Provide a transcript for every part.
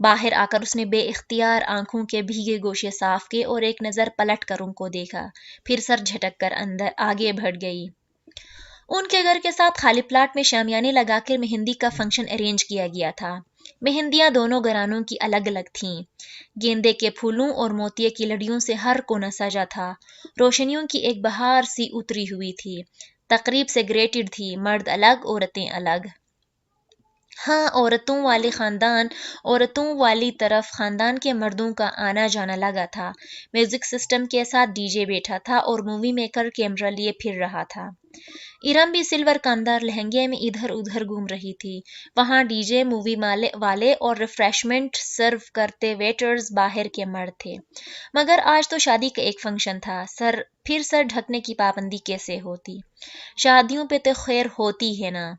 باہر آ کر اس نے بے اختیار آنکھوں کے بھیگے گوشے صاف کیے اور ایک نظر پلٹ کر ان کو دیکھا، پھر سر جھٹک کر اندر آگے بڑھ گئی۔ ان کے گھر کے ساتھ خالی پلاٹ میں شامیانے لگا کر مہندی کا فنکشن ارینج کیا گیا تھا۔ مہندیاں دونوں گھرانوں کی الگ الگ تھیں۔ گیندے کے پھولوں اور موتیے کی لڑیوں سے ہر کونا سجا تھا۔ روشنیوں کی ایک بہار سی اتری ہوئی تھی۔ تقریب سے گریٹڈ تھی، مرد الگ، عورتیں الگ۔ ہاں، عورتوں والی طرف خاندان کے مردوں کا آنا جانا لگا تھا۔ میوزک سسٹم کے ساتھ ڈی جے بیٹھا تھا اور مووی میکر کیمرہ لیے پھر رہا تھا۔ ارم بھی سلور کامدار لہنگے میں ادھر ادھر گھوم رہی تھی۔ وہاں ڈی جے، مووی والے اور ریفریشمنٹ سرو کرتے ویٹرز باہر کے مرد تھے۔ مگر آج تو شادی کا ایک فنکشن تھا، پھر سر ڈھکنے کی پابندی کیسے ہوتی؟ شادیوں پہ تو خیر ہوتی ہے نا۔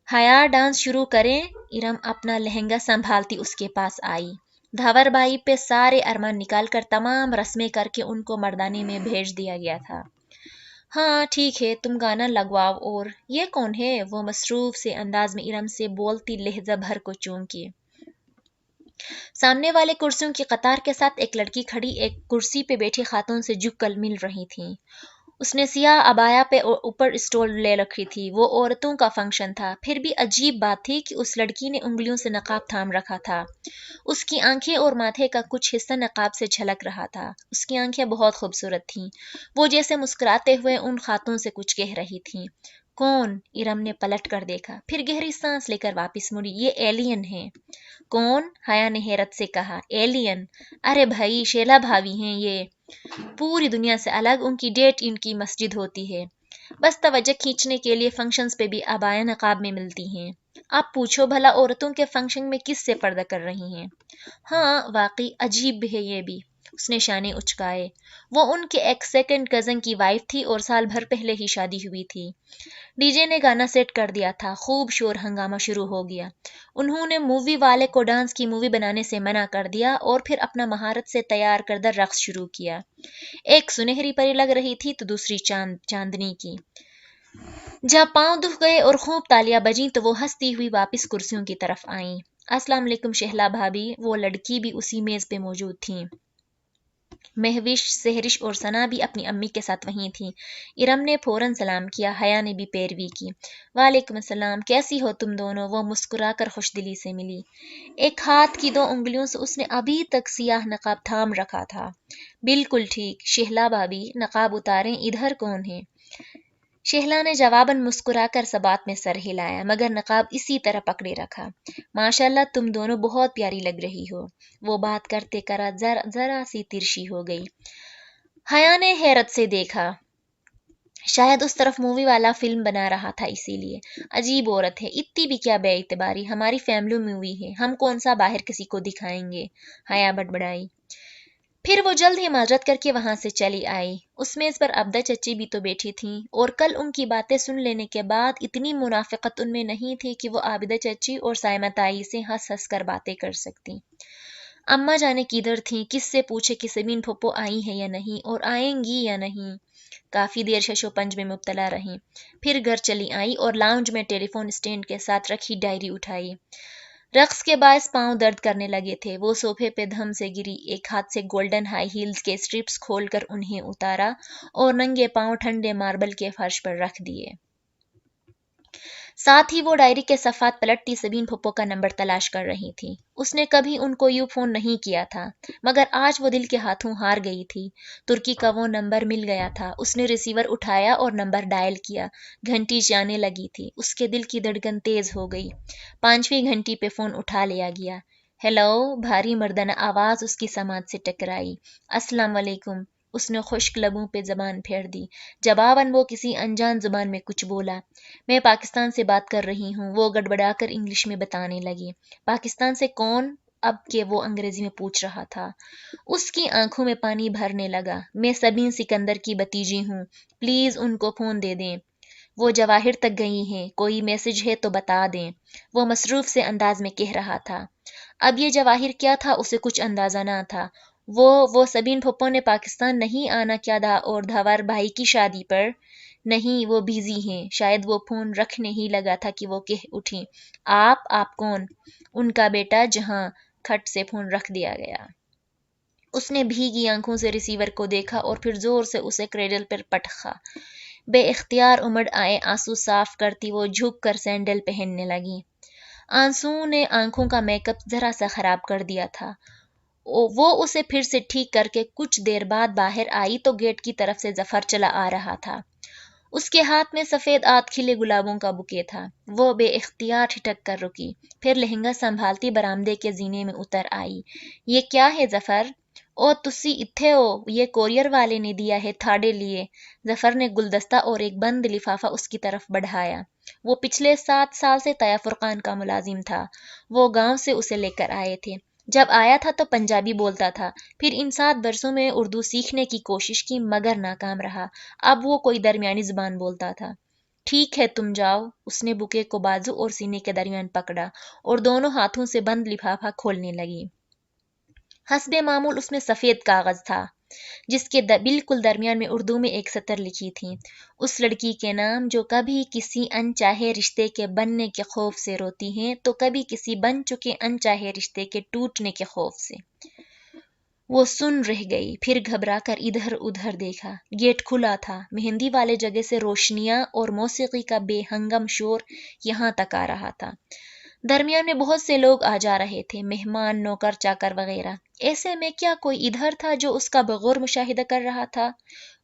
حیا ڈانس شروع کریں؟ ارم اپنا لہنگا سنبھالتی اس کے پاس آئی۔ دھاور بھائی پہ سارے ارمان نکال کر تمام رسمیں کر کے ان کو مردانے میں بھیج دیا گیا تھا۔ ہاں ٹھیک ہے، تم گانا لگواؤ۔ اور یہ کون ہے؟ وہ مصروف سے انداز میں ارم سے بولتی لہجہ بھر کو چونکی۔ سامنے والے کرسیوں کی قطار کے ساتھ ایک لڑکی کھڑی ایک کرسی پہ بیٹھی خاتون سے جھک کر مل رہی تھی۔ اس نے سیاہ عبایا پہ اوپر اسٹول لے رکھی تھی۔ وہ عورتوں کا فنکشن تھا۔ پھر بھی عجیب بات تھی کہ اس لڑکی نے انگلیوں سے نقاب تھام رکھا تھا۔ اس کی آنکھیں اور ماتھے کا کچھ حصہ نقاب سے جھلک رہا تھا۔ اس کی آنکھیں بہت خوبصورت تھیں۔ وہ جیسے مسکراتے ہوئے ان خاتون سے کچھ کہہ رہی تھی۔ کون؟ ارم نے پلٹ کر دیکھا، پھر گہری سانس لے کر واپس مڑی۔ یہ ایلین ہے۔ کون؟ حیا نے حیرت سے کہا۔ ایلین؟ ارے بھائی، شیلا بھابی ہیں یہ۔ پوری دنیا سے الگ، ان کی ڈیٹ ان کی مسجد ہوتی ہے۔ بس توجہ کھینچنے کے لیے فنکشنز پہ بھی عبایا نقاب میں ملتی ہیں۔ آپ پوچھو بھلا عورتوں کے فنکشن میں کس سے پردہ کر رہی ہیں؟ ہاں واقعی عجیب ہے یہ بھی۔ اس نے شانے اچکائے۔ وہ ان کے ایک سیکنڈ کزن کی وائف تھی اور سال بھر پہلے ہی شادی ہوئی تھی۔ ڈی جے نے گانا سیٹ کر دیا تھا، خوب شور ہنگامہ شروع ہو گیا۔ انہوں نے مووی والے کو ڈانس کی مووی بنانے سے منع کر دیا اور پھر اپنا مہارت سے تیار کردہ رقص شروع کیا۔ ایک سنہری پری لگ رہی تھی تو دوسری چاندنی کی۔ جب پاؤں دکھ گئے اور خوب تالیاں بجیں تو وہ ہنستی ہوئی واپس کرسیوں کی طرف آئیں۔ السلام علیکم شہلا بھابی۔ وہ لڑکی بھی اسی میز پہ موجود تھیں۔ مہوش، سہرش اور ثنا بھی اپنی امی کے ساتھ وہیں تھیں۔ ارم نے فوراً سلام کیا، حیا نے بھی پیروی کی۔ وعلیکم السلام، کیسی ہو تم دونوں؟ وہ مسکرا کر خوش دلی سے ملی۔ ایک ہاتھ کی 2 انگلیوں سے اس نے ابھی تک سیاہ نقاب تھام رکھا تھا۔ بالکل ٹھیک، شہلا بھابی نقاب اتاریں، ادھر کون ہے؟ شہلا نے جواباً مسکرا کر ثبات میں سر ہلایا، مگر نقاب اسی طرح پکڑے رکھا۔ ماشاءاللہ تم دونوں بہت پیاری لگ رہی ہو۔ وہ بات کرتے کرتے ذرا سی ترشی ہو گئی۔ حیا نے حیرت سے دیکھا۔ شاید اس طرف مووی والا فلم بنا رہا تھا اسی لیے۔ عجیب عورت ہے، اتنی بھی کیا بے اعتباری، ہماری فیملی مووی ہے، ہم کون سا باہر کسی کو دکھائیں گے؟ حیا بڑبڑائی۔ پھر وہ جلد ہی معذرت کر کے وہاں سے چلی آئی۔ اس میز پر ابدہ چچی بھی تو بیٹھی تھیں، اور کل ان کی باتیں سن لینے کے بعد اتنی منافقت ان میں نہیں تھی کہ وہ عابدہ چچی اور سائمہ تائی سے ہنس ہنس کر باتیں کر سکتی۔ اماں جانے کدھر تھیں، کس سے پوچھے کہ سمین پھپھو آئی ہیں یا نہیں اور آئیں گی یا نہیں۔ کافی دیر شش و پنج میں مبتلا رہیں، پھر گھر چلی آئی اور لاؤنج میں ٹیلی فون اسٹینڈ کے ساتھ رکھی ڈائری اٹھائی۔ رقص کے باعث پاؤں درد کرنے لگے تھے۔ وہ صوفے پہ دھم سے گری، ایک ہاتھ سے گولڈن ہائی ہیلز کے اسٹرپس کھول کر انہیں اتارا اور ننگے پاؤں ٹھنڈے ماربل کے فرش پر رکھ دیے۔ ساتھ ہی وہ ڈائری کے صفحات پلٹتی سمین پھپھو کا نمبر تلاش کر رہی تھی۔ اس نے کبھی ان کو یوں فون نہیں کیا تھا، مگر آج وہ دل کے ہاتھوں ہار گئی تھی۔ ترکی کا وہ نمبر مل گیا تھا۔ اس نے ریسیور اٹھایا اور نمبر ڈائل کیا۔ گھنٹی جانے لگی تھی۔ اس کے دل کی دھڑکن تیز ہو گئی۔ 5ویں گھنٹی پہ فون اٹھا لیا گیا۔ ہیلو، بھاری مردانہ آواز اس کی سماعت سے ٹکرائی۔ السلام علیکم۔ اس نے خشک لبوں پہ زبان پھیر دی۔ جواباً وہ کسی انجان زبان میں کچھ بولا۔ میں پاکستان سے بات کر رہی ہوں، وہ گڑبڑا کر انگلش میں بتانے لگی۔ پاکستان سے کون؟ اب کہ وہ انگریزی میں پوچھ رہا تھا۔ اس کی آنکھوں میں پانی بھرنے لگا۔ میں سبین سکندر کی بھتیجی ہوں، پلیز ان کو فون دے دیں۔ وہ جواہر تک گئی ہیں، کوئی میسج ہے تو بتا دیں، وہ مصروف سے انداز میں کہہ رہا تھا۔ اب یہ جواہر کیا تھا اسے کچھ اندازہ نہ تھا۔ وہ سبین پھپھو نے پاکستان نہیں آنا کیا اور دھاور بھائی کی شادی پر؟ نہیں، وہ بیزی ہیں۔ شاید وہ فون رکھنے ہی لگا تھا کہ وہ کہہ اٹھی، آپ کون؟ ان کا بیٹا جہاں کھٹ سے فون رکھ دیا گیا۔ اس نے بھیگی آنکھوں سے ریسیور کو دیکھا اور پھر زور سے اسے کریڈل پر پٹخا۔ بے اختیار امڑ آئے آنسو صاف کرتی وہ جھک کر سینڈل پہننے لگی۔ آنسو نے آنکھوں کا میک اپ ذرا سا خراب کر دیا تھا۔ وہ اسے پھر سے ٹھیک کر کے کچھ دیر بعد باہر آئی تو گیٹ کی طرف سے ظفر چلا آ رہا تھا۔ اس کے ہاتھ میں سفید آدھ کھلے گلابوں کا بکے تھا۔ وہ بے اختیار ٹھٹک کر رکی، پھر لہنگا سنبھالتی برآمدے کے زینے میں اتر آئی۔ یہ کیا ہے ظفر؟ او تسی اتھے ہو، یہ کورئر والے نے دیا ہے تھاڑے لیے۔ ظفر نے گلدستہ اور ایک بند لفافہ اس کی طرف بڑھایا۔ وہ پچھلے 7 سال سے طیٰ فرقان کا ملازم تھا۔ وہ گاؤں سے اسے لے کر آئے تھے۔ جب آیا تھا تو پنجابی بولتا تھا، پھر ان 7 برسوں میں اردو سیکھنے کی کوشش کی مگر ناکام رہا۔ اب وہ کوئی درمیانی زبان بولتا تھا۔ ٹھیک ہے تم جاؤ۔ اس نے بکے کو بازو اور سینے کے درمیان پکڑا اور دونوں ہاتھوں سے بند لفافہ کھولنے لگی۔ حسب معمول اس میں سفید کاغذ تھا جس کے بالکل درمیان میں اردو میں ایک سطر لکھی تھی، اس لڑکی کے نام جو کبھی کسی انچاہے رشتے کے بننے کے خوف سے روتی ہیں تو کبھی کسی بن چکے انچاہے رشتے کے ٹوٹنے کے خوف سے۔ وہ سن رہ گئی، پھر گھبرا کر ادھر ادھر دیکھا۔ گیٹ کھلا تھا۔ مہندی والے جگہ سے روشنیاں اور موسیقی کا بے ہنگم شور یہاں تک آ رہا تھا۔ درمیان میں بہت سے لوگ آ جا رہے تھے، مہمان، نوکر چاکر وغیرہ۔ ایسے میں کیا کوئی ادھر تھا جو اس کا بغور مشاہدہ کر رہا تھا؟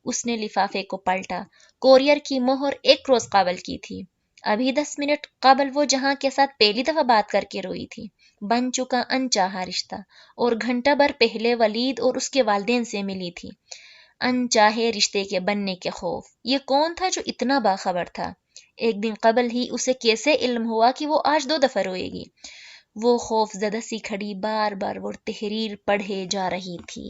اس نے لفافے کو پلٹا۔ کورئر کی مہر 1 روز قبل کی تھی۔ ابھی 10 منٹ قبل وہ جہاں کے ساتھ پہلی دفعہ بات کر کے روئی تھی، بن چکا انچاہا رشتہ، اور گھنٹہ بھر پہلے ولید اور اس کے والدین سے ملی تھی۔ انچاہے رشتے کے بننے کے خوف۔ یہ کون تھا جو اتنا باخبر تھا؟ ایک دن قبل ہی اسے کیسے علم ہوا کہ وہ آج 2 دفعہ روئے گی؟ وہ خوف زدہ سی کھڑی بار بار وہ تحریر پڑھے جا رہی تھی۔